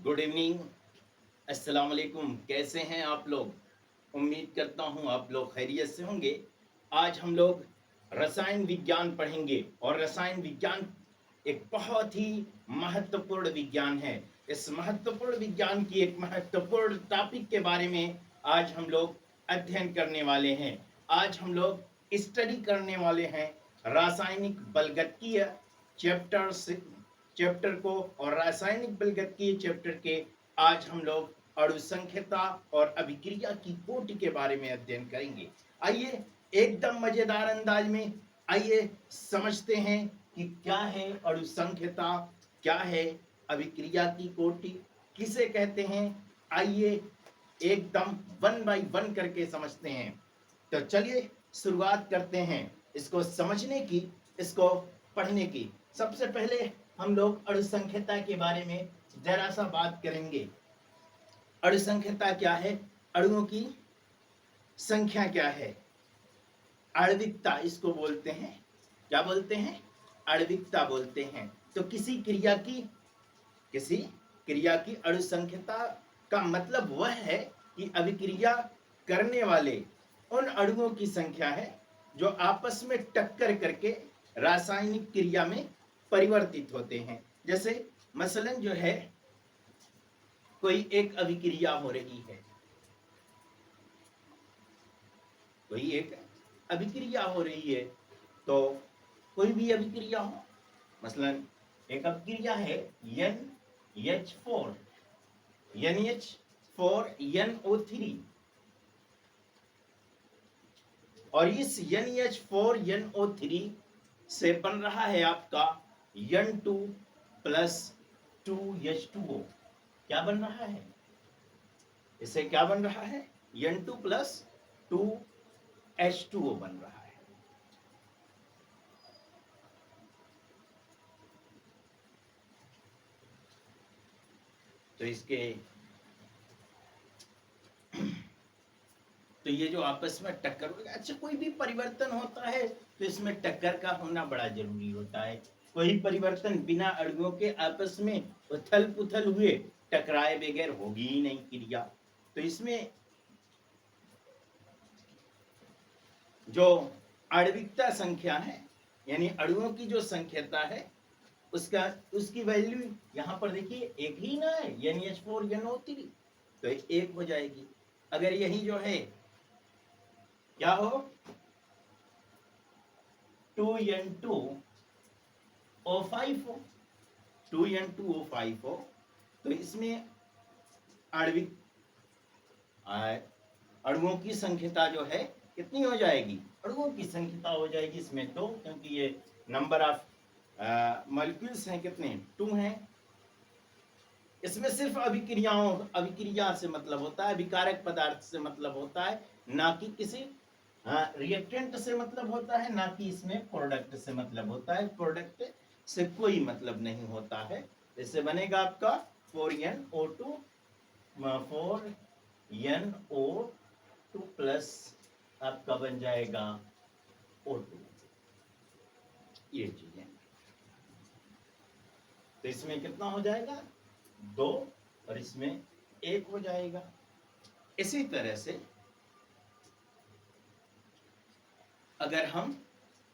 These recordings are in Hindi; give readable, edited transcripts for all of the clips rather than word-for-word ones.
Good evening. अस्सलाम वालेकुम। कैसे हैं आप लोग? उम्मीद करता हूं आप लोग खैरियत से होंगे। आज हम लोग रसायन विज्ञान पढ़ेंगे और रसायन विज्ञान एक बहुत ही महत्वपूर्ण विज्ञान है। इस महत्वपूर्ण विज्ञान की एक महत्वपूर्ण टॉपिक के बारे में आज हम लोग अध्ययन करने वाले हैं। आज हम लोग स्टडी करने वाले हैं रासायनिक बलगतिकीय चैप्टर चैप्टर को। और रासायनिक बलगतिकीय चैप्टर के आज हम लोग अणु संख्यता और अभिक्रिया की कोटि के बारे में अध्ययन करेंगे। आइए एकदम मजेदार अंदाज में आइए समझते हैं कि क्या है अणु संख्यता, क्या है अभिक्रिया की कोटि, किसे कहते हैं। आइए एकदम वन बाय वन करके समझते हैं। तो चलिए शुरुआत करते हैं इसको समझने की, इसको पढ़ने की। सबसे पहले हम लोग अणु संख्यता के बारे में जरा सा बात करेंगे। अणु संख्यता क्या है? अणुओं की संख्या क्या है? आणविकता इसको बोलते हैं। क्या बोलते हैं? आणविकता बोलते हैं। तो किसी क्रिया की अणु संख्यता का मतलब वह है कि अभिक्रिया करने वाले उन अणुओं की संख्या है जो आपस में टक्कर करके रासायनिक क्रिया में परिवर्तित होते हैं। जैसे मसलन जो है, कोई एक अभिक्रिया हो रही है, कोई एक अभिक्रिया हो रही है, तो कोई भी अभिक्रिया हो, मसलन एक अभिक्रिया है NH4 NH4NO3, और इस NH4NO3 से बन रहा है आपका N2 प्लस 2H2O। क्या बन रहा है? इससे क्या बन रहा है? N2 प्लस 2H2O बन रहा है। तो तो ये जो आपस में टक्कर होगा, अच्छा कोई भी परिवर्तन होता है तो इसमें टक्कर का होना बड़ा जरूरी होता है। कोई परिवर्तन बिना अणुओं के आपस में उथल पुथल हुए टकराए बगैर होगी ही नहीं क्रिया। तो इसमें जो आणविकता संख्या है, यानी अणुओं की जो संख्यता है, उसकी वैल्यू यहां पर देखिए एक ही ना है, NH4NO3, तो एक हो जाएगी। अगर यही जो है क्या हो, 2N2O5 हो, 2N2O5 हो, तो इसमें आणविक अणुओं की संख्यता जो है कितनी हो जाएगी? अणुओं की संख्यता हो जाएगी इसमें 2, क्योंकि ये नंबर ऑफ मॉलिक्यूल्स हैं, कितने? 2 हैं। इसमें सिर्फ अभिक्रिया से मतलब होता है, अभिकारक पदार्थ से मतलब होता है, ना कि किसी रिएक्टेंट से मतलब होता है, ना कि इसमें प्रोडक्ट से मतलब होता है। प्रोडक्ट से कोई मतलब नहीं होता है। इससे बनेगा आपका 4NO2 4NO2 प्लस आपका बन जाएगा O2। ये चीज है। तो इसमें कितना हो जाएगा? 2, और इसमें 1 हो जाएगा। इसी तरह से अगर हम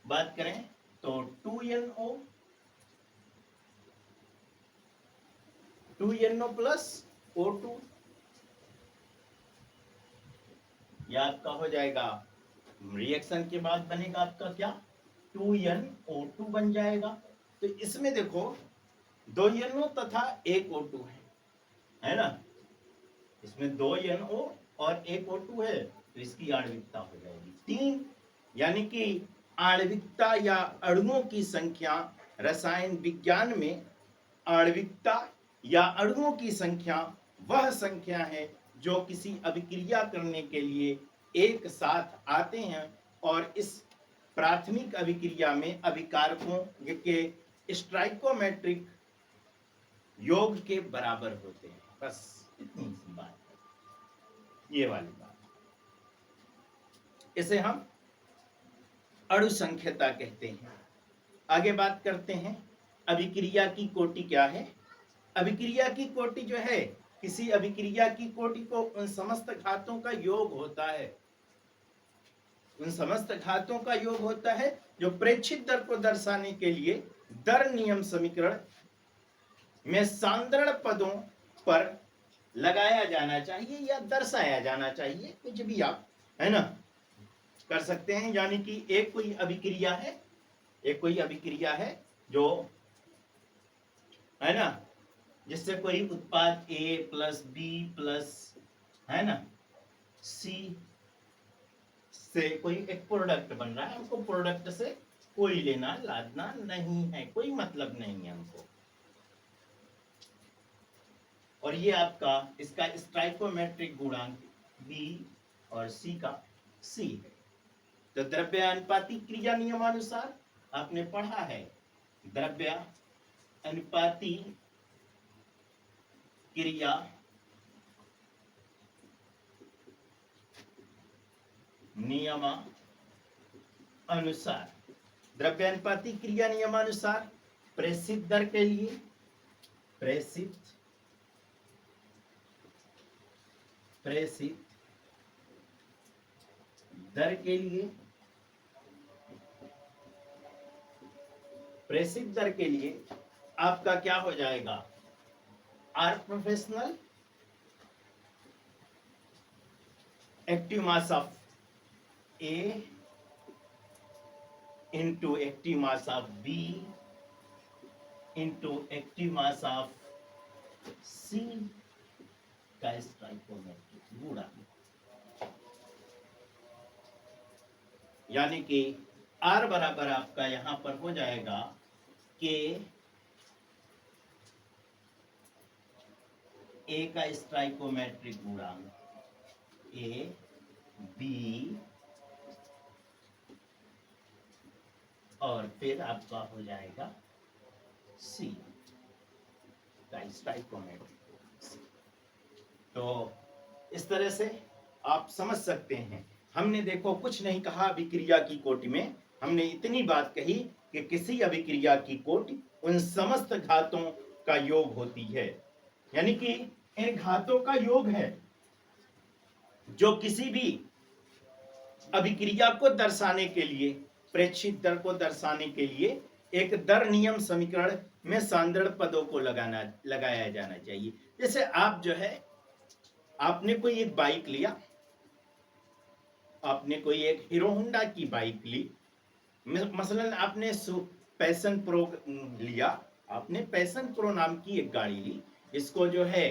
बात करें तो 2NO प्लस O2, यह आपका हो जाएगा, रिएक्शन के बाद बनेगा आपका क्या? 2NO2 बन जाएगा। तो इसमें देखो 2 NO तथा 1 O2 है ना? इसमें 2 NO और 1 O2 है, तो इसकी आणविकता हो जाएगी 3। यानी कि आणविकता या अणुओं की संख्या रसायन विज्ञान में, आणविकता या अणुओं की संख्या वह संख्या है जो किसी अभिक्रिया करने के लिए एक साथ आते हैं और इस प्राथमिक अभिक्रिया में अभिकारकों के स्टोइकोमेट्रिक योग के बराबर होते हैं। बस इतनी सी बात है, ये वाली बात। इसे हम अणु संख्यता कहते हैं। आगे बात करते हैं अभिक्रिया की कोटि क्या है। अभिक्रिया की कोटि जो है, किसी अभिक्रिया की कोटि को उन समस्त घातों का योग होता है, उन समस्त घातों का योग होता है जो प्रेक्षित दर को दर्शाने के लिए दर नियम समीकरण में सांद्रण पदों पर लगाया जाना चाहिए या दर्शाया जाना चाहिए, कुछ भी आप है ना कर सकते हैं। यानी कि एक कोई अभिक्रिया है, एक कोई अभिक्रिया है जो है ना, जिससे कोई उत्पाद ए प्लस बी प्लस है ना सी से कोई एक प्रोडक्ट बन रहा है, हमको प्रोडक्ट से कोई लेना लादना नहीं है, कोई मतलब नहीं है हमको। और ये आपका इसका स्टाइकोमेट्रिक गुणांक बी और सी का सी है। तो द्रव्य अनुपाती क्रिया नियमानुसार आपने पढ़ा है, द्रव्य अनुपाती क्रिया नियमानुसार, द्रव्यानुपाती क्रिया नियमानुसार प्रेषित दर के लिए, प्रेषित दर के लिए, प्रेषित दर के लिए आपका क्या हो जाएगा, R proportional active mass of A into active mass of B into active mass of C का स्टाइकोमेट्रिक गुणांक। यानी कि R बराबर आपका यहां पर हो जाएगा कि ए का स्टाइकोमेट्रिक गुणांक ए बी और फिर आपका हो जाएगा सी का स्टाइकोमेट्रिक। तो इस तरह से आप समझ सकते हैं। हमने देखो कुछ नहीं कहा अभिक्रिया की कोटि में, हमने इतनी बात कही कि किसी अभिक्रिया की कोटि उन समस्त घातों का योग होती है, यानी कि इन घातों का योग है जो किसी भी अभिक्रिया को दर्शाने के लिए, प्रेक्षित दर को दर्शाने के लिए एक दर नियम समीकरण में सांद्रण पदों को लगाया जाना चाहिए। जैसे आप जो है, आपने कोई एक बाइक लिया, आपने कोई एक हीरो होंडा की बाइक ली, मसलन आपने पैशन प्रो लिया, आपने पैशन प्रो नाम की एक गाड़ी ली, इसको जो है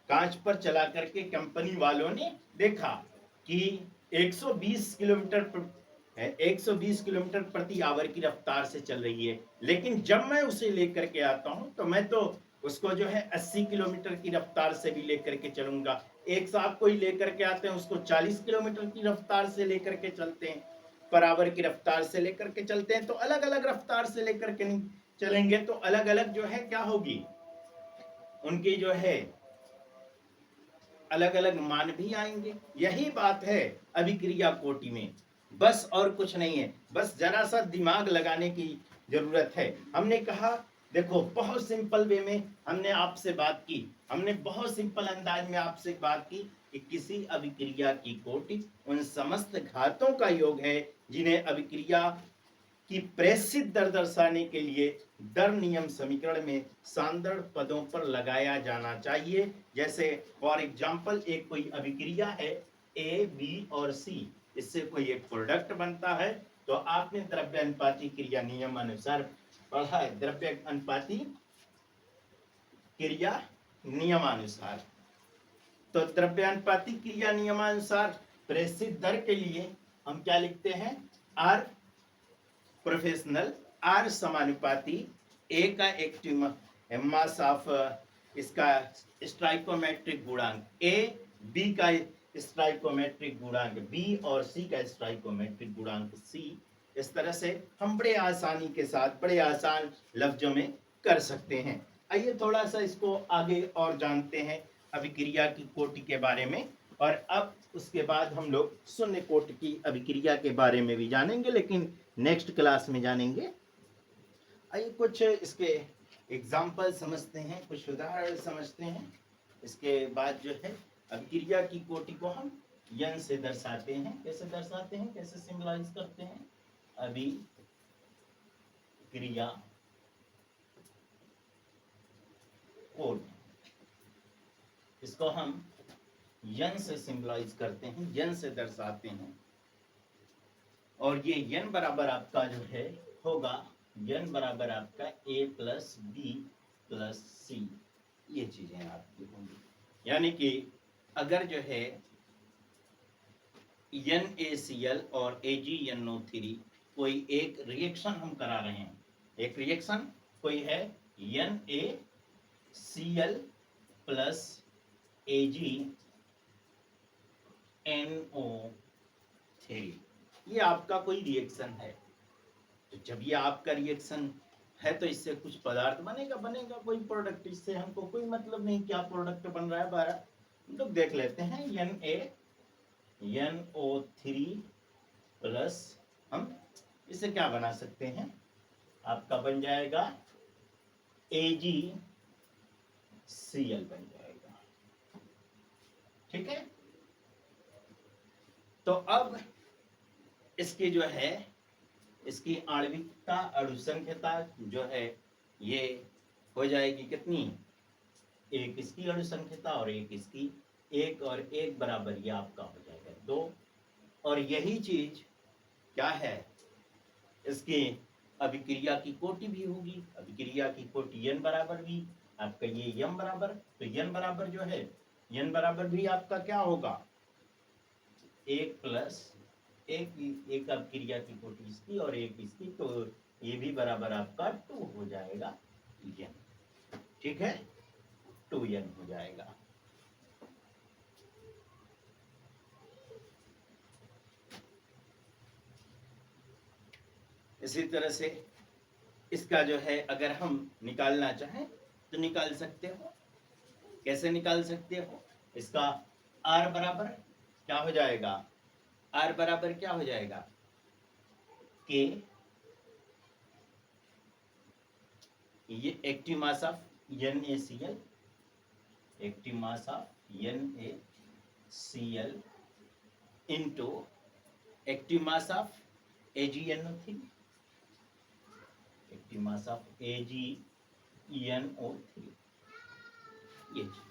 कांच पर चला करके कंपनी वालों ने देखा कि 120 किलोमीटर प्रति आवर की रफ्तार से चल रही है, लेकिन जब मैं उसे लेकर के आता हूं तो मैं तो उसको जो है 80 किलोमीटर की रफ्तार से भी लेकर के चलूंगा। एक साहब कोई लेकर के आते हैं, उसको 40 किलोमीटर की रफ्तार से लेकर के चलते हैं, पर आवर की रफ्तार से लेकर के चलते हैं। तो अलग अलग रफ्तार से लेकर के नहीं चलेंगे तो अलग अलग जो है क्या होगी, उनकी जो है अलग अलग मान भी आएंगे। यही बात है अभिक्रिया कोटि में, बस और कुछ नहीं है, बस जरा सा दिमाग लगाने की जरूरत है। हमने कहा देखो बहुत सिंपल वे में हमने आपसे बात की, हमने बहुत सिंपल अंदाज में आपसे बात की कि किसी अभिक्रिया की कोटि उन समस्त घातों का योग है जिन्हें अभिक्रिया की प्रेषित दर दर्शाने के लिए दर नियम समीकरण में सांद्रण पदों पर लगाया जाना चाहिए। जैसे फॉर एग्जांपल एक कोई अभिक्रिया है ए बी और सी, इससे कोई एक प्रोडक्ट बनता है, तो आपने द्रव्य अनुपाती क्रिया नियम अनुसार पढ़ा है, द्रव्य अनुपाती क्रिया नियमानुसार। तो द्रव्य अनुपाती क्रिया नियमानुसार प्रेषित दर के लिए हम क्या लिखते हैं, आर प्रोफेशनल, आर समानुपाती ए का एक्टिव मास ऑफ इसका स्टाइकोमेट्रिक गुणांक ए, बी का स्टाइकोमेट्रिक गुणांक बी और सी का स्टाइकोमेट्रिक गुणांक सी। इस तरह से हम बड़े आसानी के साथ बड़े आसान लफ्जों में कर सकते हैं। आइए थोड़ा सा इसको आगे और जानते हैं अभिक्रिया की कोटि के बारे में, और अब उसके बाद हम लोग शून्य कोटि की अभिक्रिया के बारे में भी जानेंगे, लेकिन नेक्स्ट क्लास में जानेंगे। आइए कुछ इसके एग्जाम्पल समझते हैं, कुछ उदाहरण समझते हैं। इसके बाद जो है अभिक्रिया की कोटि को हम यन से दर्शाते हैं। कैसे दर्शाते हैं, कैसे सिंबलाइज करते हैं? अभिक्रिया कोटि, इसको हम यन से सिंबलाइज करते हैं, यन से दर्शाते हैं। और ये यन बराबर आपका जो है होगा, यन बराबर आपका a प्लस बी प्लस सी, ये चीजें आपकी होंगी। यानी कि अगर जो है NaCl और AgNO3 कोई एक रिएक्शन हम करा रहे हैं, एक रिएक्शन कोई है NaCl प्लस AgNO3, ये आपका कोई रिएक्शन है। तो जब ये आपका रिएक्शन है तो इससे कुछ पदार्थ बनेगा कोई प्रोडक्ट। इससे हमको कोई मतलब नहीं क्या प्रोडक्ट बन रहा है। बारह हम लोग देख लेते हैं। NaNO3 प्लस हम इसे क्या बना सकते हैं, आपका बन जाएगा AgCl बन जाएगा। ठीक है, तो अब इसकी जो है इसकी आणविकता अणुसंख्यता जो है ये हो जाएगी कितनी, एक इसकी अणुसंख्यता और एक इसकी, एक और एक बराबर, ये आपका हो जाएगा 2। और यही चीज क्या है, इसकी अभिक्रिया की कोटि भी होगी। अभिक्रिया की कोटि n बराबर भी आपका ये m बराबर, तो n बराबर जो है n बराबर भी आपका क्या होगा, एक प्लस एक अभिक्रिया की कोटि इसकी और एक इसकी, तो ये भी बराबर आपका 2 हो जाएगा n। ठीक है, 2n हो जाएगा। इसी तरह से इसका जो है अगर हम निकालना चाहें तो निकाल सकते हो। कैसे निकाल सकते हो, इसका R बराबर क्या हो जाएगा, R बराबर क्या हो जाएगा, K, ये active mass of NaCl, active mass of NaCl into active mass of AgNO3, active mass of AgNO3, ये चीज।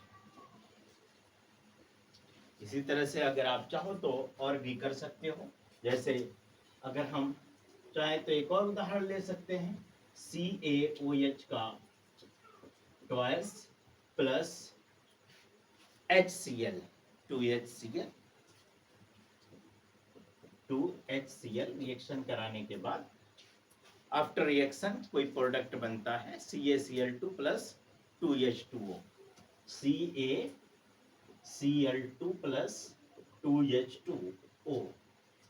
इसी तरह से अगर आप चाहो तो और भी कर सकते हो। जैसे अगर हम चाहे तो एक और उदाहरण ले सकते हैं, CaOH का twice plus HCl, 2HCl reaction कराने के बाद आफ्टर रिएक्शन कोई प्रोडक्ट बनता है CaCl2 plus 2H2O, CaCl2 plus 2H2O,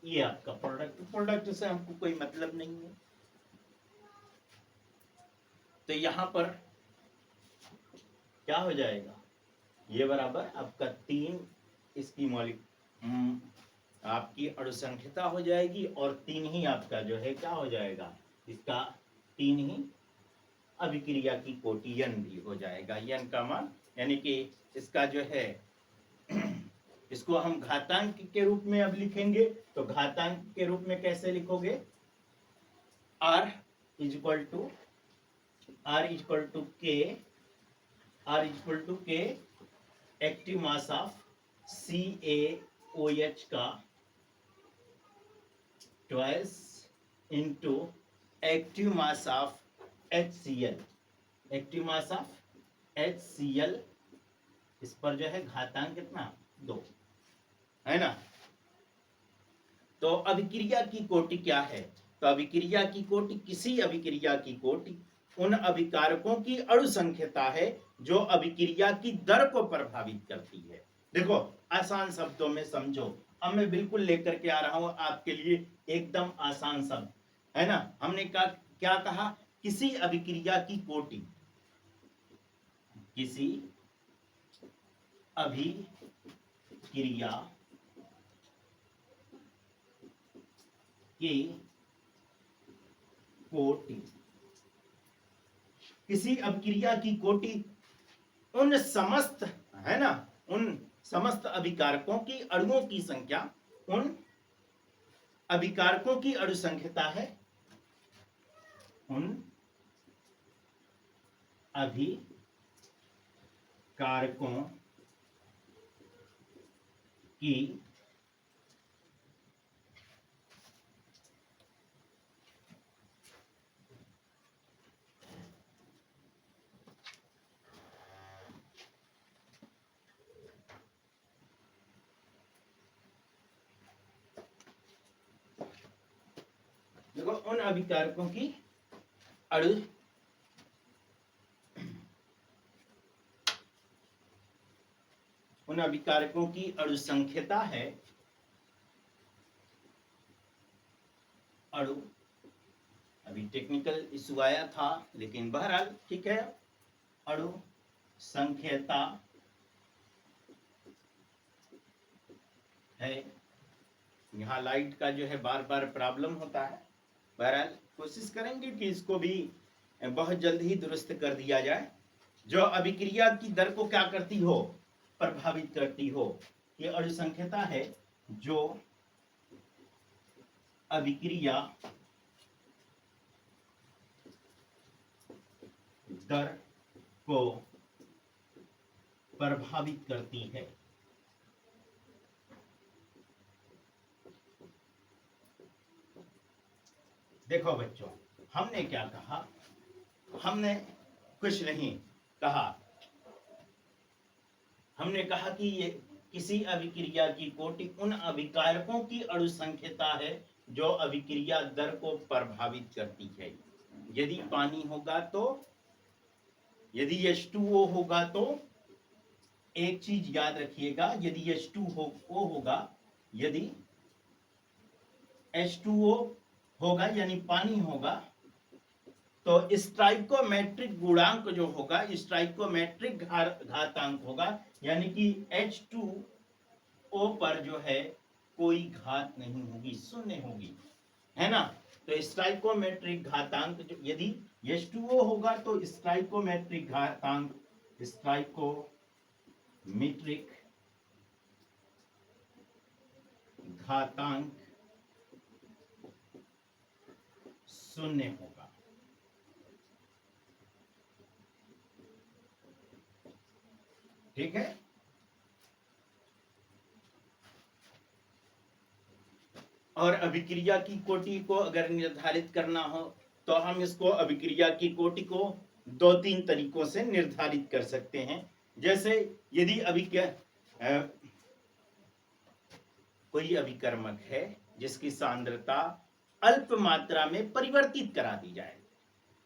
ये आपका प्रोडक्ट से हमको कोई मतलब नहीं है। तो यहां पर क्या हो जाएगा, ये बराबर आपका 3 इसकी मौलिक आपकी अणुसंख्यता हो जाएगी और 3 ही आपका जो है क्या हो जाएगा, इसका 3 ही अभिक्रिया की कोटि n भी हो जाएगा। n का मान यानी कि इसका जो है इसको हम घातांक के रूप में अब लिखेंगे, तो घातांक के रूप में कैसे लिखोगे, R is equal to K active mass of CaOH का twice into active mass of HCl, active mass of HCl, इस पर जो है घातांक कितना 2 है ना। तो अभिक्रिया की कोटि क्या है, तो अभिक्रिया की कोटि किसी अभिक्रिया की कोटि उन अभिकारकों की अणुसंख्यता है जो अभिक्रिया की दर को प्रभावित करती है। देखो आसान शब्दों में समझो, अब मैं बिल्कुल लेकर के आ रहा हूं आपके लिए एकदम आसान शब्द, है ना। हमने क्या कहा, किसी अभिक्रिया की कोटि, किसी अभिक्रिया की कोटि किसी अभिक्रिया की कोटि उन समस्त, है ना, उन समस्त अभिकारकों की अणुओं की संख्या, उन अभिकारकों की अणु संख्यता है, उन अभिकारकों की देखो उन अभिकारकों की अणु उन अभिकारकों की अणु संख्यता है, अणु, अभी टेक्निकल इशू आया था लेकिन बहरहाल ठीक है, अणु संख्यता है। यहाँ लाइट का जो है बार बार प्रॉब्लम होता है, बहरहाल कोशिश करेंगे कि इसको भी बहुत जल्द ही दुरुस्त कर दिया जाए। जो अभिक्रिया की दर को क्या करती हो, प्रभावित करती हो, ये अणु संख्यता है जो अभिक्रिया दर को प्रभावित करती है। देखो बच्चों, हमने क्या कहा, हमने कुछ नहीं कहा, हमने कहा कि ये किसी अभिक्रिया की कोटि उन अभिकारकों की अणु संख्यता है जो अभिक्रिया दर को प्रभावित करती है। यदि पानी होगा तो, यदि H2O होगा तो एक चीज याद रखिएगा, यदि H2O होगा, यदि H2O होगा यानी पानी होगा, तो स्टाइकोमेट्रिक गुणांक जो होगा, स्टाइकोमेट्रिक घातांक होगा, यानी कि H2O पर जो है कोई घात नहीं होगी, शून्य होगी, है ना। तो स्टाइकोमेट्रिक घातांक जो, यदि H2O होगा तो स्टाइकोमेट्रिक घातांक, स्टाइकोमेट्रिक घातांक शून्य होगा। ठीक है, और अभिक्रिया की कोटि को अगर निर्धारित करना हो तो हम इसको अभिक्रिया की कोटि को दो तीन तरीकों से निर्धारित कर सकते हैं। जैसे यदि कोई अभिकर्मक है जिसकी सांद्रता अल्प मात्रा में परिवर्तित करा दी जाए,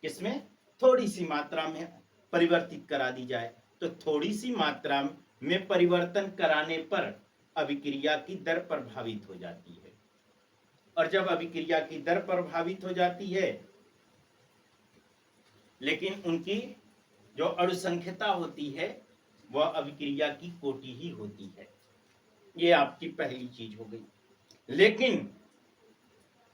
किसमें, थोड़ी सी मात्रा में परिवर्तित करा दी जाए, तो थोड़ी सी मात्रा में परिवर्तन कराने पर अभिक्रिया की दर प्रभावित हो जाती है। और जब अभिक्रिया की दर प्रभावित हो जाती है लेकिन उनकी जो अणु संख्यता होती है वह अभिक्रिया की कोटि ही होती है। ये आपकी पहली चीज हो गई। लेकिन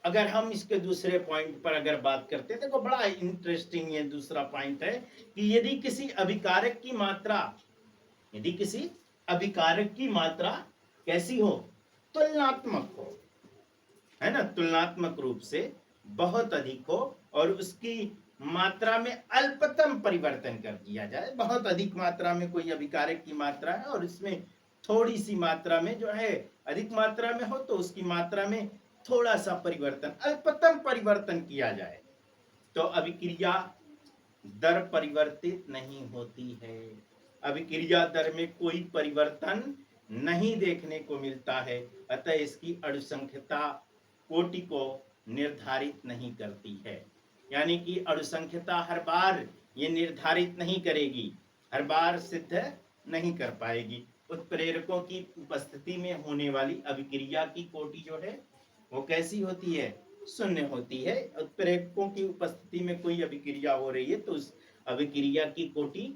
अगर हम इसके दूसरे पॉइंट पर अगर बात करते हैं, देखो बड़ा इंटरेस्टिंग ये दूसरा पॉइंट है कि यदि किसी अभिकारक की मात्रा, यदि किसी अभिकारक की मात्रा कैसी हो, तुलनात्मक हो, है ना, तुलनात्मक रूप से बहुत अधिक हो और उसकी मात्रा में अल्पतम परिवर्तन कर दिया जाए। बहुत अधिक मात्रा में कोई अभिकारक की मात्रा है और इसमें थोड़ी सी मात्रा में जो है अधिक मात्रा में हो तो उसकी मात्रा में थोड़ा सा परिवर्तन, अल्पतम परिवर्तन किया जाए तो अभिक्रिया दर परिवर्तित नहीं होती है। अभिक्रिया दर में कोई परिवर्तन नहीं देखने को मिलता है, अतः इसकी अणु संख्यता कोटि को निर्धारित नहीं करती है। यानी कि अणु संख्यता हर बार ये निर्धारित नहीं करेगी, हर बार सिद्ध नहीं कर पाएगी। उत्प्रेरकों की उपस्थिति में होने वाली अभिक्रिया की कोटि जो है वो कैसी होती है, शून्य होती है। उत्प्रेरकों की उपस्थिति में कोई अभिक्रिया हो रही है तो उस अभिक्रिया की कोटि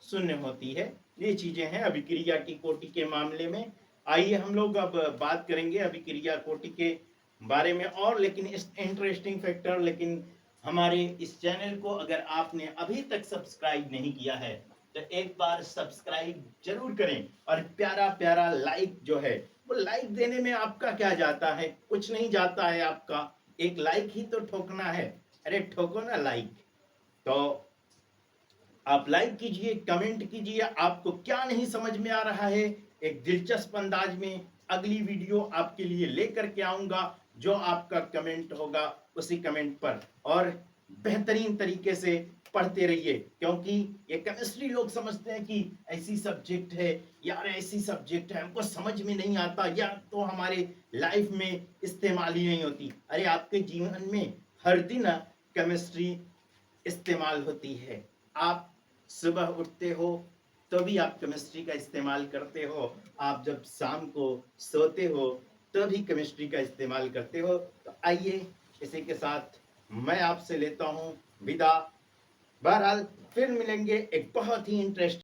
शून्य होती है। ये चीजें हैं अभिक्रिया की कोटि के मामले में। आइए हम लोग अब बात करेंगे अभिक्रिया कोटि के बारे में और, लेकिन इस इंटरेस्टिंग फैक्टर, लेकिन हमारे इस चैनल को अगर आपने अभी तक सब्सक्राइब नहीं किया है तो एक बार सब्सक्राइब जरूर करें, और प्यारा प्यारा लाइक जो है वो लाइक देने में आपका क्या जाता है, कुछ नहीं जाता है आपका, एक लाइक ही तो ठोकना है। अरे ठोको ना लाइक। तो आप लाइक कीजिए, कमेंट कीजिए, आपको क्या नहीं समझ में आ रहा है, एक दिलचस्प अंदाज में अगली वीडियो आपके लिए लेकर के आऊंगा, जो आपका कमेंट होगा उसी कमेंट पर, और बेहतरीन तरीके से पढ़ते रहिए, क्योंकि ये केमिस्ट्री लोग समझते हैं कि ऐसी सब्जेक्ट है यार, ऐसी सब्जेक्ट है हमको समझ में नहीं आता, या तो हमारे लाइफ में इस्तेमाल ही नहीं होती। अरे आपके जीवन में हर दिन केमिस्ट्री इस्तेमाल होती है। आप सुबह उठते हो तो भी आप केमिस्ट्री का इस्तेमाल करते हो, आप जब शाम को सोते हो तो भी केमिस्ट्री का इस्तेमाल करते हो। तो आइए इसी के साथ मैं आपसे लेता हूँ विदा। बहरहाल फिर मिलेंगे एक बहुत ही इंटरेस्टिंग